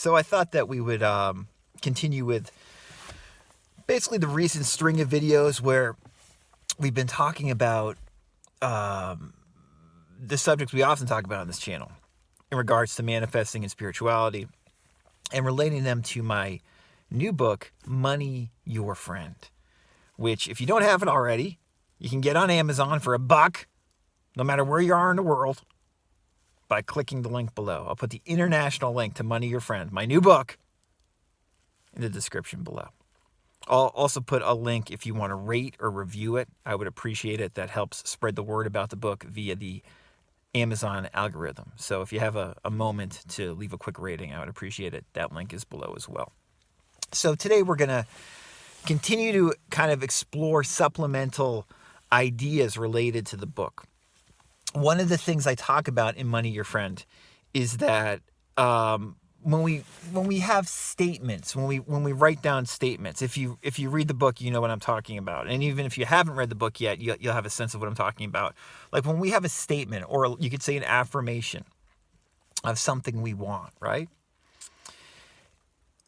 So I thought that we would continue with basically the recent string of videos where we've been talking about the subjects we often talk about on this channel in regards to manifesting and spirituality, and relating them to my new book, Money Your Friend, which, if you don't have it already, you can get on Amazon for $1, no matter where you are in the world, by clicking the link below. I'll put the international link to Money Your Friend, my new book, in the description below. I'll also put a link if you want to rate or review it. I would appreciate it. That helps spread the word about the book via the Amazon algorithm. So if you have a moment to leave a quick rating, I would appreciate it. That link is below as well. So today we're going to continue to kind of explore supplemental ideas related to the book. One of the things I talk about in Money Your Friend is that when we have statements, when we write down statements, if you read the book, you know what I'm talking about. And even if you haven't read the book yet, you'll have a sense of what I'm talking about. Like when we have a statement, or you could say an affirmation of something we want, right?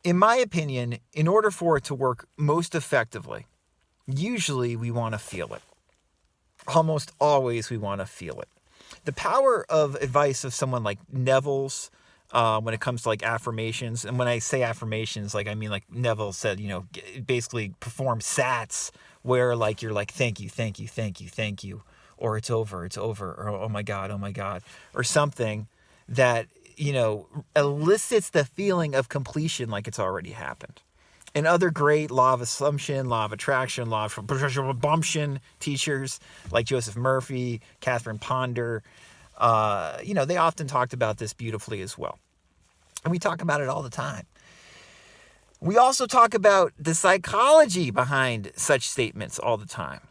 In my opinion, in order for it to work most effectively, usually we want to feel it. Almost always we want to feel it. The power of advice of someone like Neville's, when it comes to like affirmations, and when I say affirmations, like I mean like Neville said, basically perform sats where like you're like, thank you, thank you, thank you, thank you, or it's over, or oh my God, or something that, elicits the feeling of completion like it's already happened. And other great law of assumption, law of attraction, law of assumption teachers like Joseph Murphy, Catherine Ponder, they often talked about this beautifully as well. And we talk about it all the time. We also talk about the psychology behind such statements all the time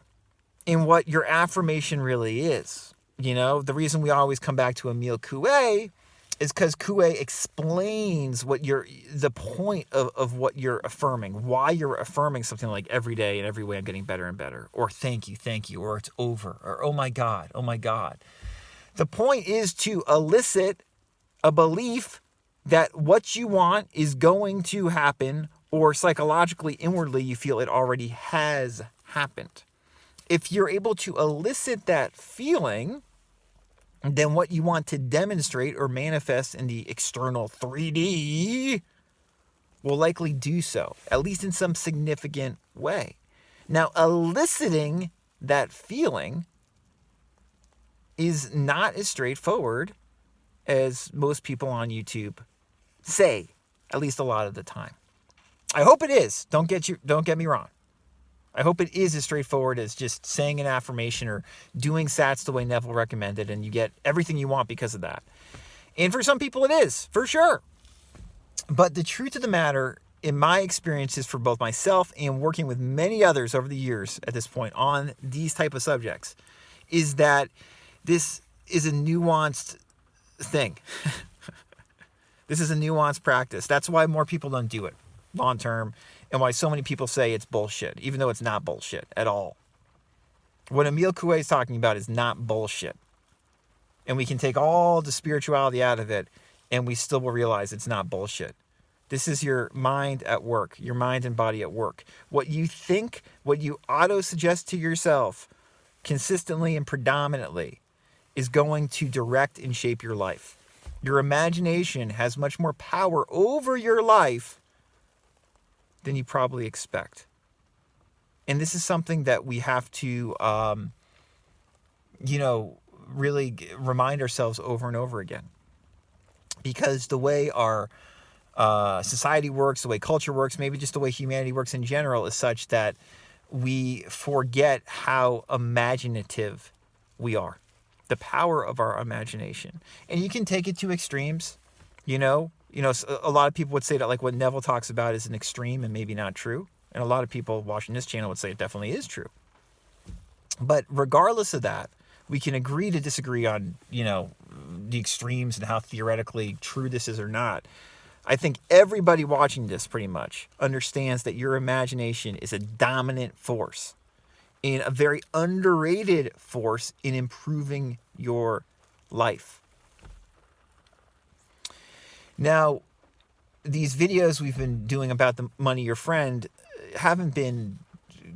and what your affirmation really is. The reason we always come back to Coué is because Coué explains the point of what you're affirming, why you're affirming something like every day and every way I'm getting better and better, or thank you, or it's over, or oh my God. The point is to elicit a belief that what you want is going to happen, or psychologically, inwardly, you feel it already has happened. If you're able to elicit that feeling, then what you want to demonstrate or manifest in the external 3D will likely do so, at least in some significant way. Now, eliciting that feeling is not as straightforward as most people on YouTube say, at least a lot of the time. I hope it is. Don't get me wrong. I hope it is as straightforward as just saying an affirmation or doing sats the way Neville recommended, and you get everything you want because of that. And for some people it is, for sure. But the truth of the matter, in my experiences for both myself and working with many others over the years at this point on these type of subjects, is that this is a nuanced thing. This is a nuanced practice. That's why more people don't do it long term, and why so many people say it's bullshit, even though it's not bullshit at all. What Coué is talking about is not bullshit. And we can take all the spirituality out of it, and we still will realize it's not bullshit. This is your mind at work, your mind and body at work. What you think, what you auto-suggest to yourself consistently and predominantly is going to direct and shape your life. Your imagination has much more power over your life than you probably expect. And this is something that we have to, really remind ourselves over and over again. Because the way our society works, the way culture works, maybe just the way humanity works in general is such that we forget how imaginative we are. The power of our imagination. And you can take it to extremes, a lot of people would say that like what Neville talks about is an extreme and maybe not true. And a lot of people watching this channel would say it definitely is true. But regardless of that, we can agree to disagree on, the extremes and how theoretically true this is or not. I think everybody watching this pretty much understands that your imagination is a dominant force and a very underrated force in improving your life. Now, these videos we've been doing about the money your friend haven't been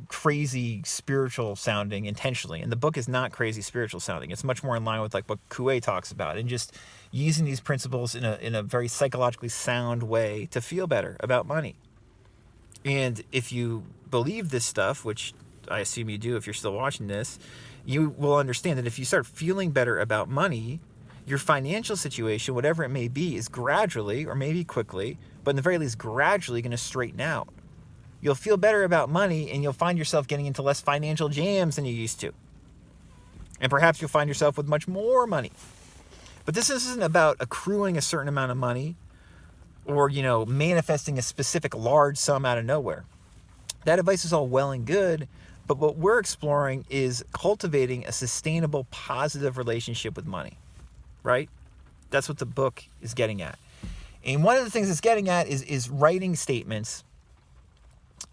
crazy spiritual sounding intentionally, and the book is not crazy spiritual sounding. It's much more in line with like what Coué talks about, and just using these principles in a very psychologically sound way to feel better about money. And if you believe this stuff, which I assume you do if you're still watching this, you will understand that if you start feeling better about money, your financial situation, whatever it may be, is gradually, or maybe quickly, but in the very least gradually, going to straighten out. You'll feel better about money, and you'll find yourself getting into less financial jams than you used to. And perhaps you'll find yourself with much more money. But this isn't about accruing a certain amount of money or, manifesting a specific large sum out of nowhere. That advice is all well and good, but what we're exploring is cultivating a sustainable, positive relationship with money, right? That's what the book is getting at. And one of the things it's getting at is writing statements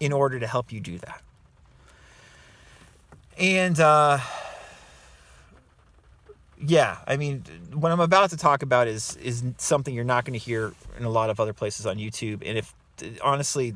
in order to help you do that. And what I'm about to talk about is something you're not going to hear in a lot of other places on YouTube. And if honestly,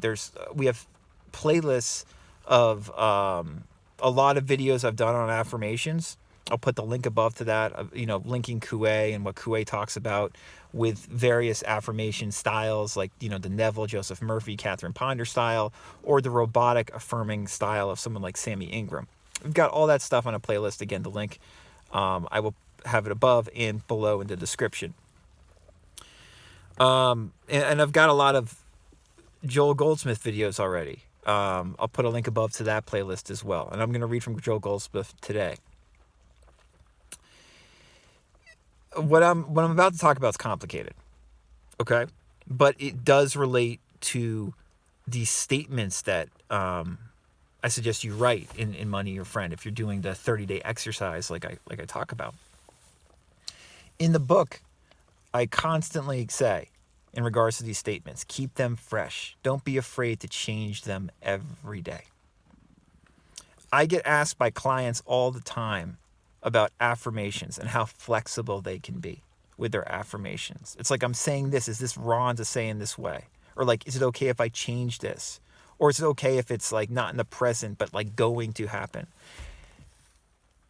we have playlists of a lot of videos I've done on affirmations. I'll put the link above to that, linking Coué and what Coué talks about with various affirmation styles, like, the Neville, Joseph Murphy, Catherine Ponder style, or the robotic affirming style of someone like Sammy Ingram. We've got all that stuff on a playlist. Again, the link, I will have it above and below in the description. And I've got a lot of Joel Goldsmith videos already. I'll put a link above to that playlist as well. And I'm going to read from Joel Goldsmith today. What I'm about to talk about is complicated, okay? But it does relate to these statements that I suggest you write in Money Your Friend if you're doing the 30-day exercise like I talk about. In the book, I constantly say, in regards to these statements, keep them fresh. Don't be afraid to change them every day. I get asked by clients all the time about affirmations and how flexible they can be with their affirmations. It's like, I'm saying this. Is this wrong to say in this way? Or like, is it okay if I change this? Or is it okay if it's like not in the present, but like going to happen?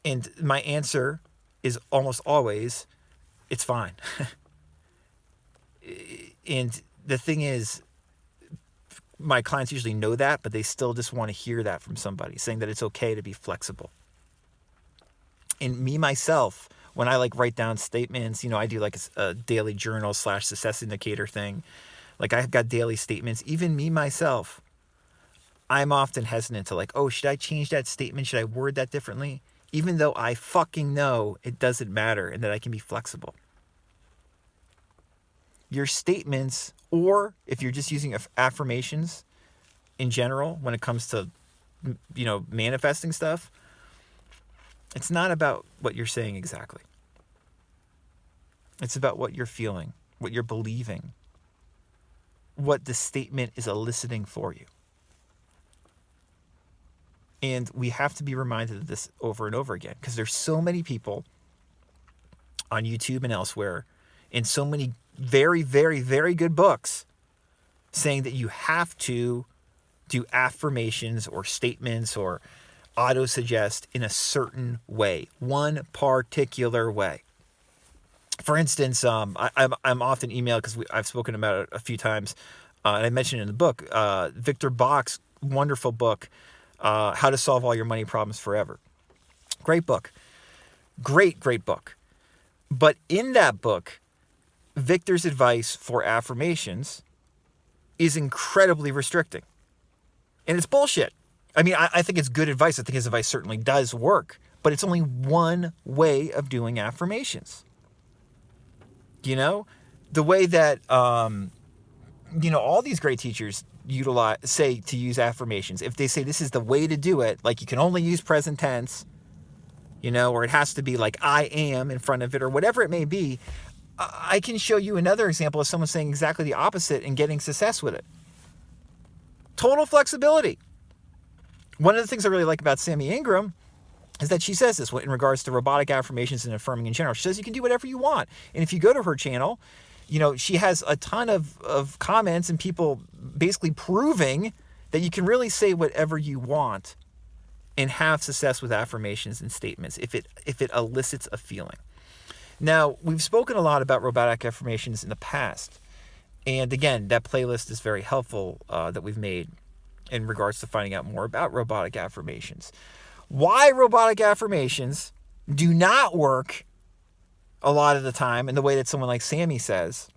And my answer is almost always, it's fine. And the thing is, my clients usually know that, but they still just want to hear that from somebody, saying that it's okay to be flexible. And me, myself, when I write down statements, I do a daily journal / success indicator thing. I've got daily statements. Even me, myself, I'm often hesitant to should I change that statement? Should I word that differently? Even though I fucking know it doesn't matter and that I can be flexible. Your statements, or if you're just using affirmations in general, when it comes to, manifesting stuff, it's not about what you're saying exactly. It's about what you're feeling, what you're believing, what the statement is eliciting for you. And we have to be reminded of this over and over again, because there's so many people on YouTube and elsewhere, and so many very, very, very good books saying that you have to do affirmations or statements or auto-suggest in a certain way, one particular way. For instance, I'm often emailed, because I've spoken about it a few times, and I mentioned it in the book, Victor Bach's wonderful book, How to Solve All Your Money Problems Forever. Great book. Great book. But in that book, Victor's advice for affirmations is incredibly restricting. And it's bullshit. I mean, I think it's good advice. I think his advice certainly does work. But it's only one way of doing affirmations. The way that, all these great teachers say to use affirmations. If they say this is the way to do it, you can only use present tense, or it has to be I am in front of it, or whatever it may be. I can show you another example of someone saying exactly the opposite and getting success with it. Total flexibility. One of the things I really like about Sammy Ingram is that she says this in regards to robotic affirmations and affirming in general. She says you can do whatever you want. And if you go to her channel, She has a ton of comments and people basically proving that you can really say whatever you want and have success with affirmations and statements if it elicits a feeling. Now, we've spoken a lot about robotic affirmations in the past. And again, that playlist is very helpful that we've made in regards to finding out more about robotic affirmations. Why robotic affirmations do not work a lot of the time in the way that someone like Sammy says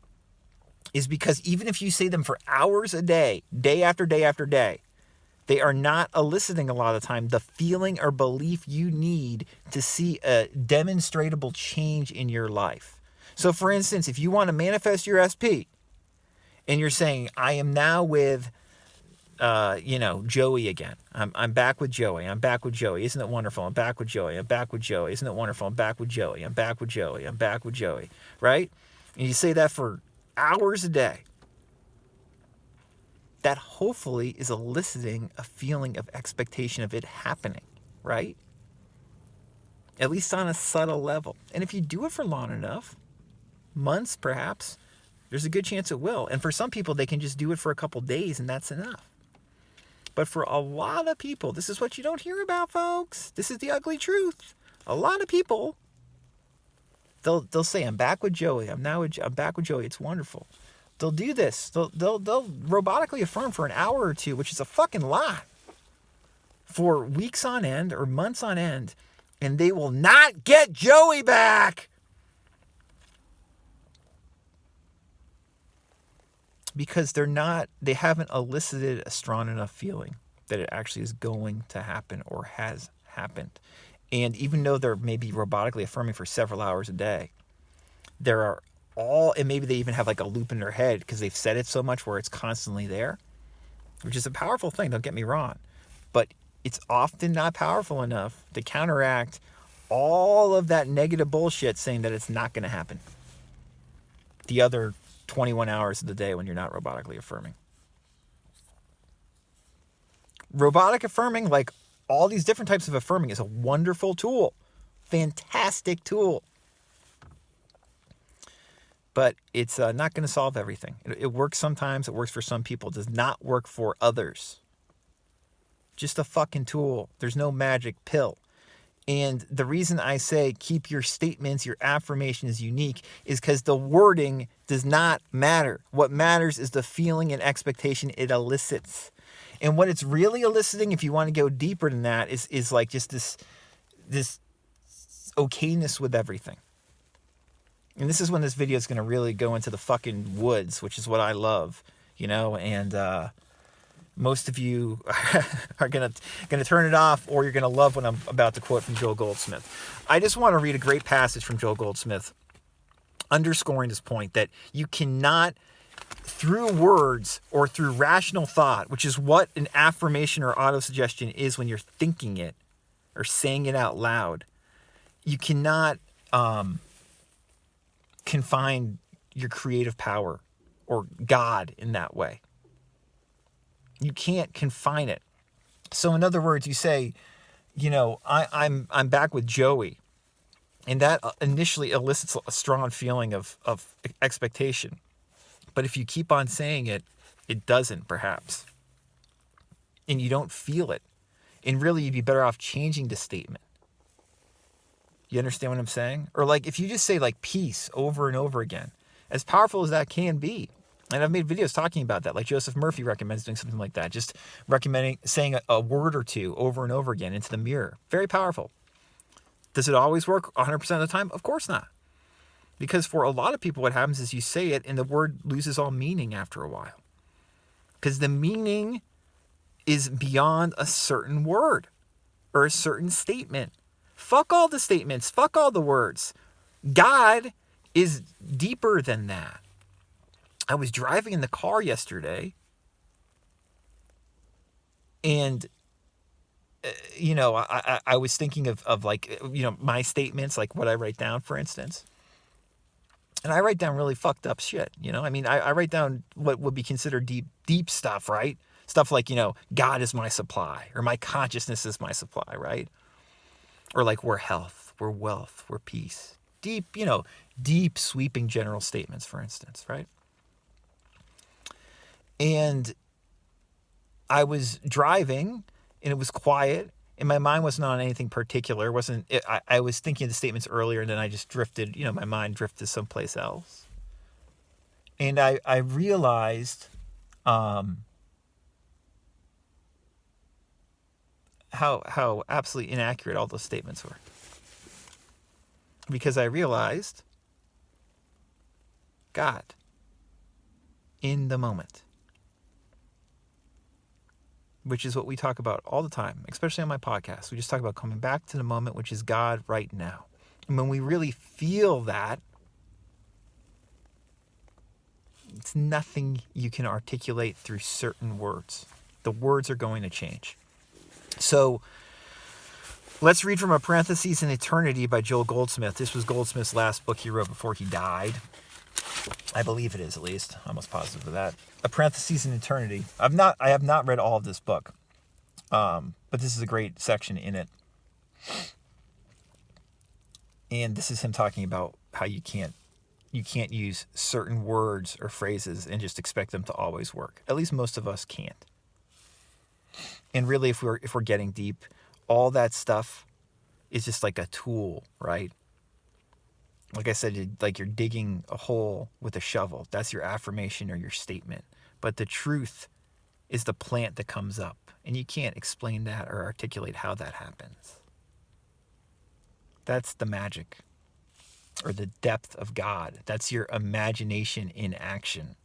is because even if you say them for hours a day, day after day after day, they are not eliciting a lot of the time the feeling or belief you need to see a demonstrable change in your life. So for instance, if you want to manifest your SP and you're saying, I am now with Joey again. I'm back with Joey. I'm back with Joey. Isn't it wonderful? I'm back with Joey. I'm back with Joey. Isn't it wonderful? I'm back with Joey. I'm back with Joey. I'm back with Joey. Right? And you say that for hours a day. That hopefully is eliciting a feeling of expectation of it happening, right? At least on a subtle level. And if you do it for long enough, months perhaps, there's a good chance it will. And for some people, they can just do it for a couple days and that's enough. But for a lot of people, this is what you don't hear about, folks. This is the ugly truth. A lot of people, they'll say, I'm back with Joey. I'm back with Joey. It's wonderful. They'll do this. They'll robotically affirm for an hour or two, which is a fucking lot, for weeks on end or months on end, and they will not get Joey back. Because they haven't elicited a strong enough feeling that it actually is going to happen or has happened. And even though they're maybe robotically affirming for several hours a day, there are and maybe they even have like a loop in their head because they've said it so much where it's constantly there, which is a powerful thing, don't get me wrong. But it's often not powerful enough to counteract all of that negative bullshit saying that it's not going to happen the other 21 hours of the day when you're not robotically affirming. Robotic affirming, like all these different types of affirming, is a wonderful tool. Fantastic tool. But it's not going to solve everything. It works sometimes. It works for some people. It does not work for others. Just a fucking tool. There's no magic pill. And the reason I say keep your statements, your affirmations unique is because the wording does not matter. What matters is the feeling and expectation it elicits. And what it's really eliciting, if you want to go deeper than that, is like just this okayness with everything. And this is when this video is going to really go into the fucking woods, which is what I love, and most of you are going to turn it off, or you're going to love what I'm about to quote from Joel Goldsmith. I just want to read a great passage from Joel Goldsmith underscoring this point that you cannot, through words or through rational thought, which is what an affirmation or autosuggestion is when you're thinking it or saying it out loud, you cannot confine your creative power or God in that way. You can't confine it. So in other words, you say, I'm back with Joey, and that initially elicits a strong feeling of expectation. But if you keep on saying it, it doesn't, perhaps. And you don't feel it. And really, you'd be better off changing the statement. You understand what I'm saying? Or like if you just say like peace over and over again, as powerful as that can be. And I've made videos talking about that. Like Joseph Murphy recommends doing something like that. Just recommending saying a word or two over and over again into the mirror. Very powerful. Does it always work 100% of the time? Of course not. Because for a lot of people, what happens is you say it and the word loses all meaning after a while. Because the meaning is beyond a certain word or a certain statement. Fuck all the statements. Fuck all the words. God is deeper than that. I was driving in the car yesterday and, I was thinking of like, my statements, like what I write down, for instance. And I write down really fucked up shit, I write down what would be considered deep stuff, right? Stuff like, God is my supply, or my consciousness is my supply, right? Or like we're health, we're wealth, we're peace. deep, sweeping general statements, for instance, right? And I was driving, and it was quiet, and my mind wasn't on anything particular. I was thinking of the statements earlier, and then I just drifted, my mind drifted someplace else. And I realized how absolutely inaccurate all those statements were. Because I realized God in the moment, which is what we talk about all the time, especially on my podcast. We just talk about coming back to the moment, which is God right now. And when we really feel that, it's nothing you can articulate through certain words. The words are going to change. So let's read from A Parentheses in Eternity by Joel Goldsmith. This was Goldsmith's last book he wrote before he died. I believe it is, at least. I'm almost positive of that. A Parentheses in Eternity. I have not read all of this book, but this is a great section in it. And this is him talking about how you can't use certain words or phrases and just expect them to always work. At least most of us can't. And really, if we're getting deep, all that stuff is just like a tool, right? Like I said, you're digging a hole with a shovel. That's your affirmation or your statement. But the truth is the plant that comes up. And you can't explain that or articulate how that happens. That's the magic or the depth of God. That's your imagination in action.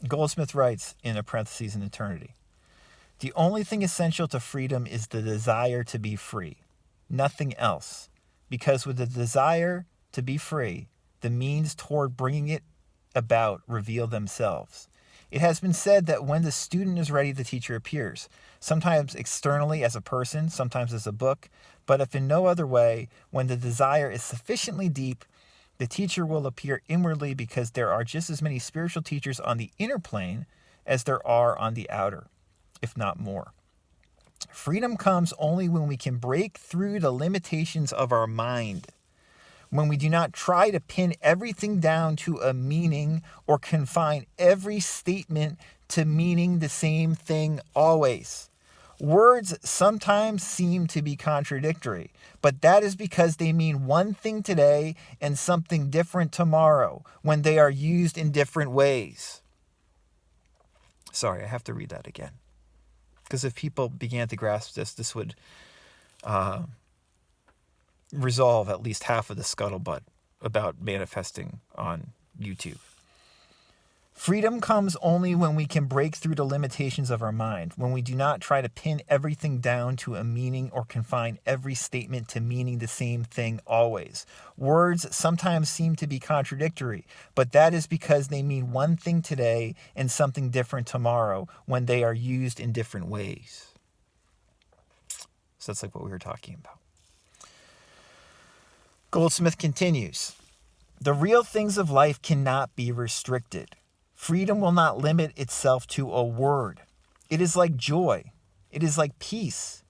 Goldsmith writes in A Parentheses in Eternity, the only thing essential to freedom is the desire to be free, nothing else. Because with the desire to be free, the means toward bringing it about reveal themselves. It has been said that when the student is ready, the teacher appears, sometimes externally as a person, sometimes as a book, but if in no other way, when the desire is sufficiently deep, the teacher will appear inwardly, because there are just as many spiritual teachers on the inner plane as there are on the outer, if not more. Freedom comes only when we can break through the limitations of our mind, when we do not try to pin everything down to a meaning or confine every statement to meaning the same thing always. Words sometimes seem to be contradictory, but that is because they mean one thing today and something different tomorrow when they are used in different ways. Sorry, I have to read that again. Because if people began to grasp this would resolve at least half of the scuttlebutt about manifesting on YouTube. Freedom comes only when we can break through the limitations of our mind, when we do not try to pin everything down to a meaning or confine every statement to meaning the same thing always. Words sometimes seem to be contradictory, but that is because they mean one thing today and something different tomorrow when they are used in different ways. So that's like what we were talking about. Goldsmith continues, the real things of life cannot be restricted. Freedom will not limit itself to a word. It is like joy. It is like peace.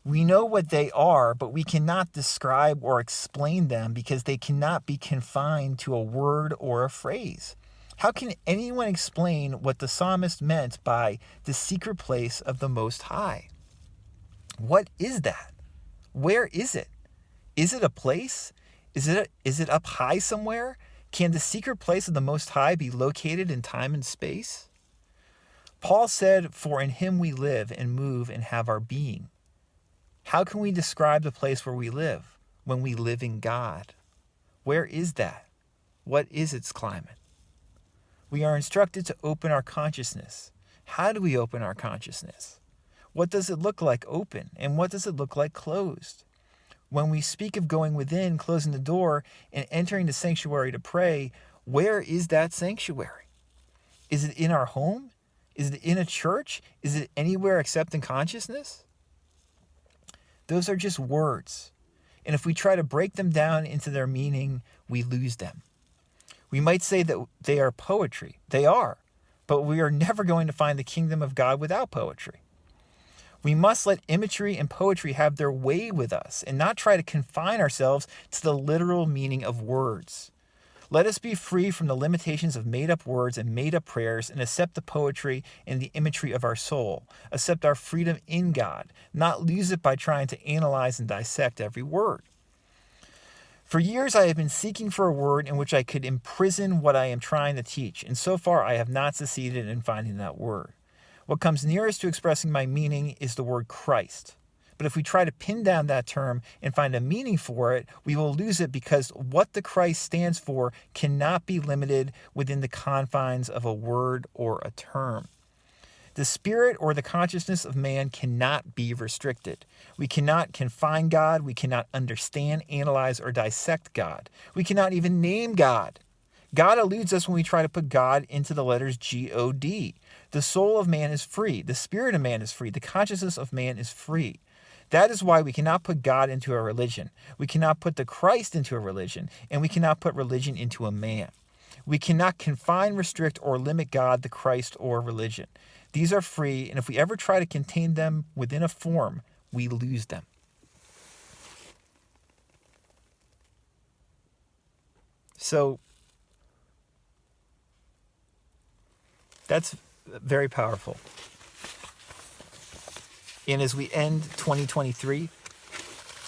We know what they are, but we cannot describe or explain them because they cannot be confined to a word or a phrase. How can anyone explain what the psalmist meant by the secret place of the Most High? What is that? Where is it? Is it a place? Is it up high somewhere? Can the secret place of the Most High be located in time and space? Paul said, for in him we live and move and have our being. How can we describe the place where we live when we live in God? Where is that? What is its climate? We are instructed to open our consciousness. How do we open our consciousness? What does it look like open, and what does it look like closed? When we speak of going within, closing the door, and entering the sanctuary to pray, where is that sanctuary? Is it in our home? Is it in a church? Is it anywhere except in consciousness? Those are just words. And if we try to break them down into their meaning, we lose them. We might say that they are poetry. They are. But we are never going to find the kingdom of God without poetry. We must let imagery and poetry have their way with us and not try to confine ourselves to the literal meaning of words. Let us be free from the limitations of made-up words and made-up prayers and accept the poetry and the imagery of our soul. Accept our freedom in God, not lose it by trying to analyze and dissect every word. For years, I have been seeking for a word in which I could imprison what I am trying to teach, and so far I have not succeeded in finding that word. What comes nearest to expressing my meaning is the word Christ. But if we try to pin down that term and find a meaning for it, we will lose it because what the Christ stands for cannot be limited within the confines of a word or a term. The spirit or the consciousness of man cannot be restricted. We cannot confine God. We cannot understand, analyze, or dissect God. We cannot even name God. God eludes us when we try to put God into the letters G-O-D. The soul of man is free. The spirit of man is free. The consciousness of man is free. That is why we cannot put God into a religion. We cannot put the Christ into a religion, and we cannot put religion into a man. We cannot confine, restrict, or limit God, the Christ, or religion. These are free, and if we ever try to contain them within a form, we lose them. So, that's very powerful. And as we end 2023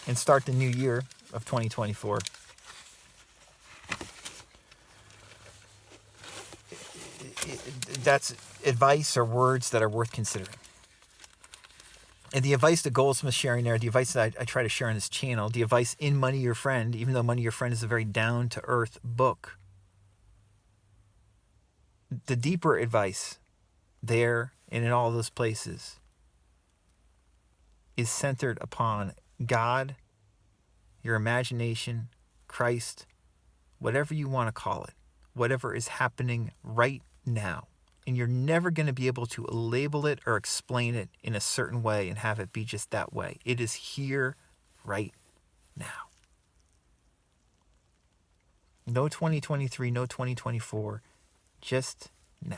and start the new year of 2024, that's advice or words that are worth considering. And the advice that Goldsmith's sharing there, the advice that I try to share on this channel, the advice in Money Your Friend, even though Money Your Friend is a very down-to-earth book, the deeper advice there and in all those places is centered upon God, your imagination, Christ, whatever you want to call it, whatever is happening right now. And you're never going to be able to label it or explain it in a certain way and have it be just that way. It is here right now. No 2023, no 2024, just now.